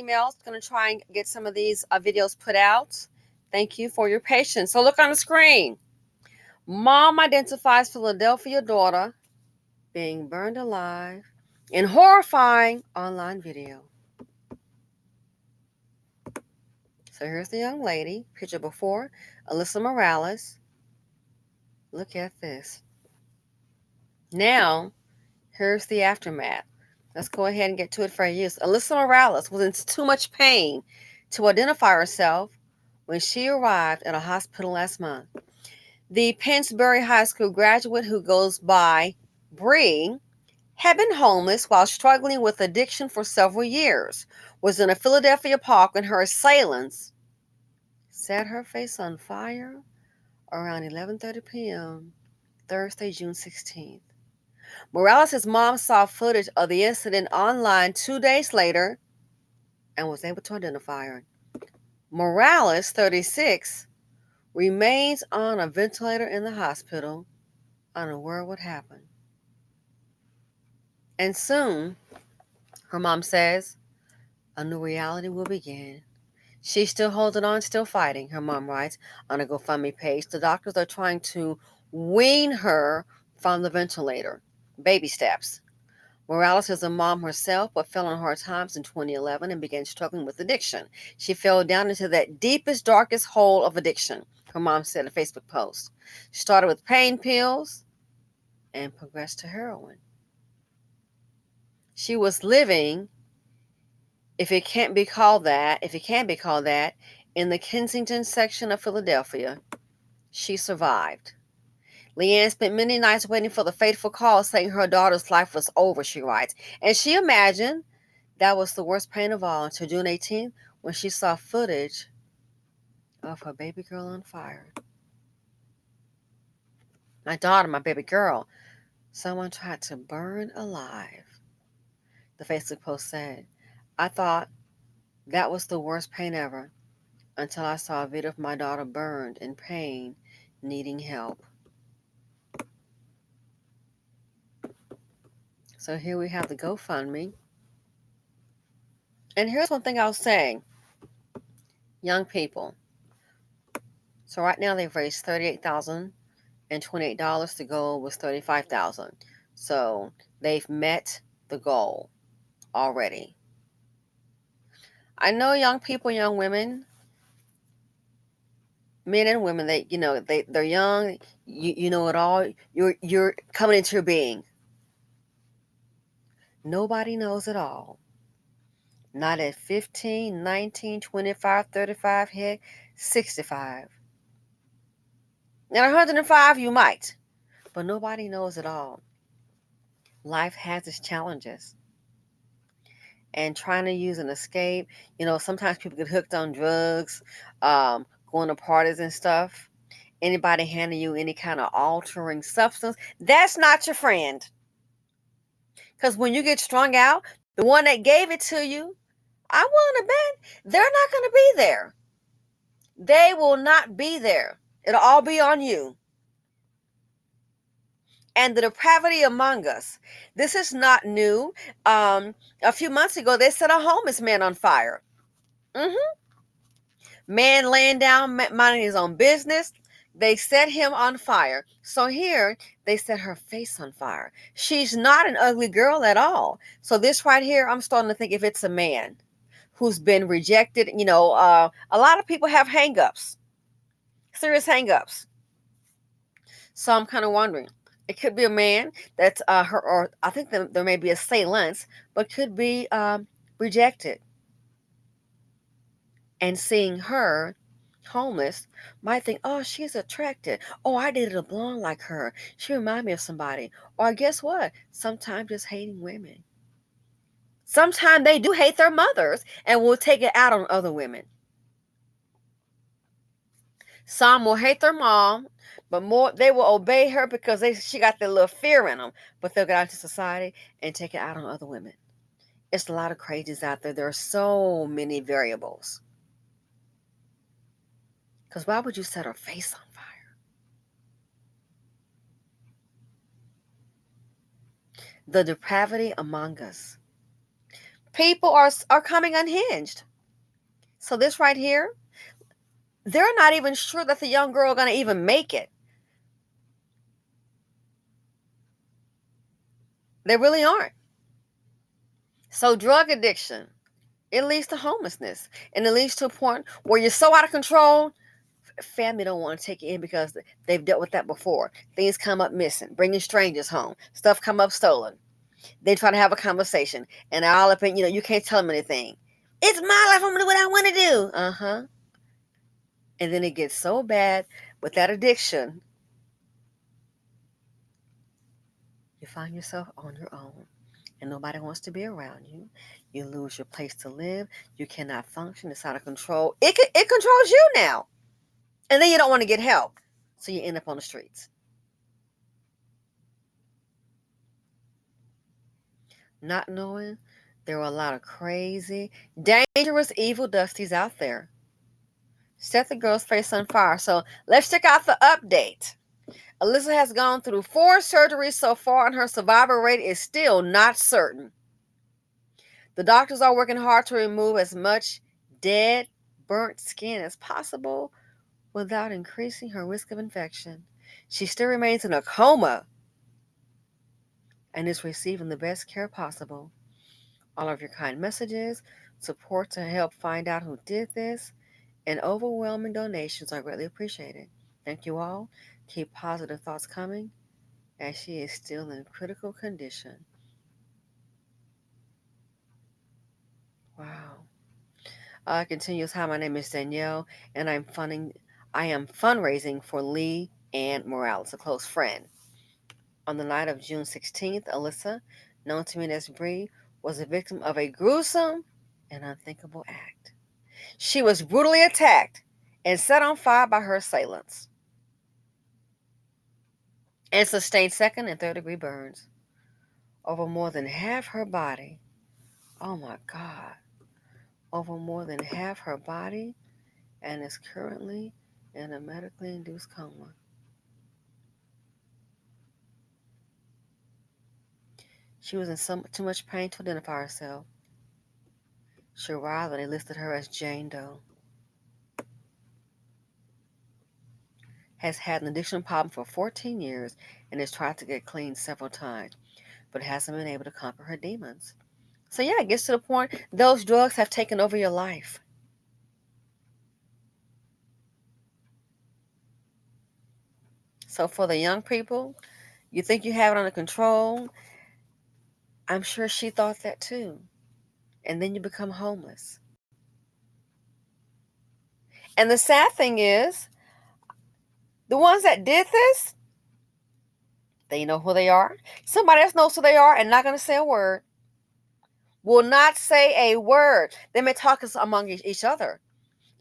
emails. Going to try and get some of these videos put out. Thank you for your patience. So look on the screen. Mom identifies Philadelphia daughter being burned alive in horrifying online video. So here's the young lady. Picture before. Alyssa Morales. Look at this. Now, here's the aftermath. Let's go ahead and get to it for use. Alyssa Morales was in too much pain to identify herself when she arrived at a hospital last month. The Pennsbury High School graduate, who goes by Bree, had been homeless while struggling with addiction for several years, was in a Philadelphia park when her assailants set her face on fire around 11:30 p.m. Thursday, June 16th. Morales' mom saw footage of the incident online 2 days later and was able to identify her. Morales, 36, remains on a ventilator in the hospital, unaware of what happened. And soon, her mom says, a new reality will begin. She's still holding on, still fighting, her mom writes on a GoFundMe page. The doctors are trying to wean her from the ventilator. Baby steps. Morales is a mom herself, but fell on hard times in 2011 and began struggling with addiction. She fell down into that deepest, darkest hole of addiction, her mom said in a Facebook post. She started with pain pills and progressed to heroin. She was living, if it can be called that, in the Kensington section of Philadelphia. She survived. Leanne spent many nights waiting for the fateful call saying her daughter's life was over, she writes. And she imagined that was the worst pain of all until June 18th when she saw footage of her baby girl on fire. My daughter, my baby girl, someone tried to burn alive, the Facebook post said. I thought that was the worst pain ever until I saw a video of my daughter burned in pain, needing help. So here we have the GoFundMe. And here's one thing I was saying. Young people. So right now they've raised $38,028. The goal was $35,000. So they've met the goal already. I know young people, young women, men and women, they're young, you know it all. You're coming into your being. Nobody knows it all. Not at 15, 19, 25, 35, heck, 65. At 105, you might. But nobody knows it all. Life has its challenges. And trying to use an escape, sometimes people get hooked on drugs, going to parties and stuff. Anybody handing you any kind of altering substance, that's not your friend. Because when you get strung out, the one that gave it to you, I'm willing to bet they're not going to be there. They will not be there. It'll all be on you. And the depravity among us. This is not new. A few months ago, they set a homeless man on fire. Man laying down, minding his own business. They set him on fire. So here, they set her face on fire. She's not an ugly girl at all. So this right here, I'm starting to think if it's a man who's been rejected. A lot of people have hang-ups. Serious hang-ups. So I'm kind of wondering. It could be a man that's her, or I think there may be assailants, but could be rejected. And seeing her homeless might think, oh, she's attractive. Oh, I dated a blonde like her. She reminds me of somebody. Or guess what? Sometimes just hating women. Sometimes they do hate their mothers and will take it out on other women. Some will hate their mom, but more they will obey her because she got that little fear in them. But they'll get out into society and take it out on other women. It's a lot of crazies out there. There are so many variables. Because why would you set her face on fire? The depravity among us. People are coming unhinged. So this right here, they're not even sure that the young girl going to even make it. They really aren't. So drug addiction, it leads to homelessness, and it leads to a point where you're so out of control, family don't want to take you in because they've dealt with that before. Things come up missing, bringing strangers home, stuff come up stolen. They try to have a conversation, and all up in, you can't tell them anything. It's my life. I'm going to do what I want to do. Uh-huh. And then it gets so bad with that addiction, you find yourself on your own, and nobody wants to be around you. You lose your place to live. You cannot function. It's out of control. It controls you now. And then you don't want to get help. So you end up on the streets. Not knowing there are a lot of crazy, dangerous, evil dusties out there. Set the girl's face on fire. So let's check out the update. Alyssa has gone through 4 surgeries so far, and her survival rate is still not certain. The doctors are working hard to remove as much dead, burnt skin as possible without increasing her risk of infection. She still remains in a coma and is receiving the best care possible. All of your kind messages, support to help find out who did this, and overwhelming donations are greatly appreciated. Thank you all. Keep positive thoughts coming, as she is still in critical condition. Wow. Continues. Hi, my name is Danielle, and I am fundraising for Lee Ann Morales, a close friend. On the night of June 16th, Alyssa, known to me as Bree, was a victim of a gruesome and unthinkable act. She was brutally attacked and set on fire by her assailants and sustained second and third degree burns over more than half her body. Oh my God. Over more than half her body, and is currently in a medically induced coma. She was in too much pain to identify herself. She arrived and they listed her as Jane Doe. Has had an addiction problem for 14 years and has tried to get clean several times, but hasn't been able to conquer her demons. So yeah, it gets to the point, those drugs have taken over your life. So for the young people, you think you have it under control. I'm sure she thought that too. And then you become homeless. And the sad thing is, the ones that did this, they know who they are. Somebody else knows who they are and not going to say a word. Will not say a word. They may talk among each other.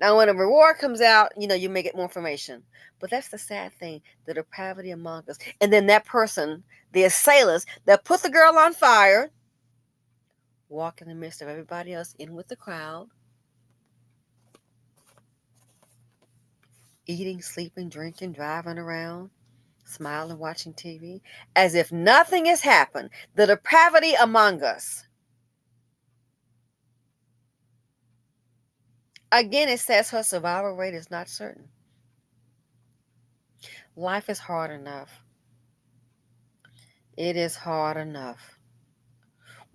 Now, when a reward comes out, you may get more information. But that's the sad thing, the depravity among us. And then that person, the assailants that put the girl on fire, walk in the midst of everybody else in with the crowd, eating, sleeping, drinking, driving around, smiling, watching TV, as if nothing has happened. The depravity among us. Again, it says her survival rate is not certain. Life is hard enough. It is hard enough.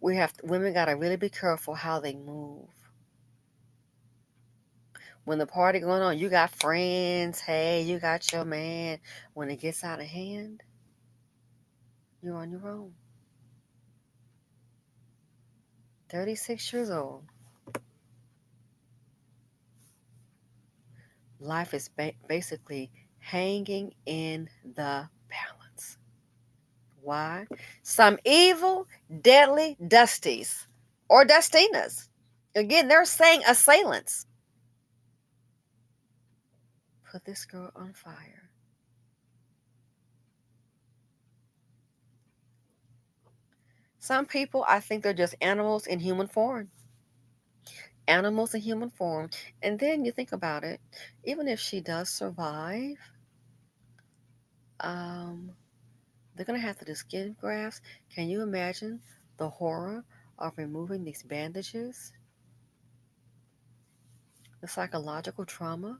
Women got to really be careful how they move. When the party going on, you got friends, hey, you got your man. When it gets out of hand, you're on your own. 36 years old. Life is basically hanging in the balance. Why? Some evil, deadly dusties or dustinas. Again, they're saying assailants. Put this girl on fire. Some people, I think they're just animals in human form. Animals in human form. And then you think about it, even if she does survive, they're going to have to do skin grafts. Can you imagine the horror of removing these bandages, the psychological trauma,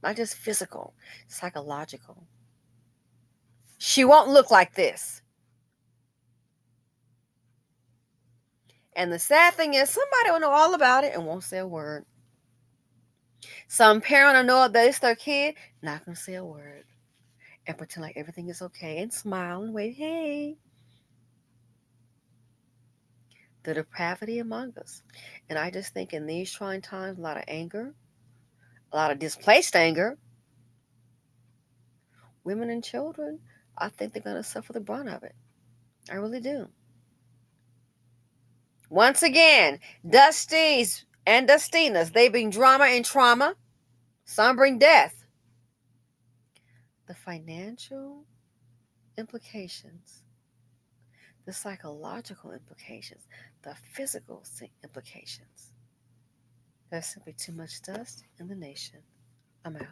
not just physical, psychological. She won't look like this. And the sad thing is, somebody will know all about it and won't say a word. Some parent will know that it's their kid, not going to say a word, and pretend like everything is okay and smile and wave, hey. The depravity among us. And I just think in these trying times, a lot of anger, a lot of displaced anger, women and children, I think they're going to suffer the brunt of it. I really do. Once again, Dusties and Dustinas, they bring drama and trauma. Some bring death. The financial implications, the psychological implications, the physical implications. There's simply too much dust in the nation. I'm out.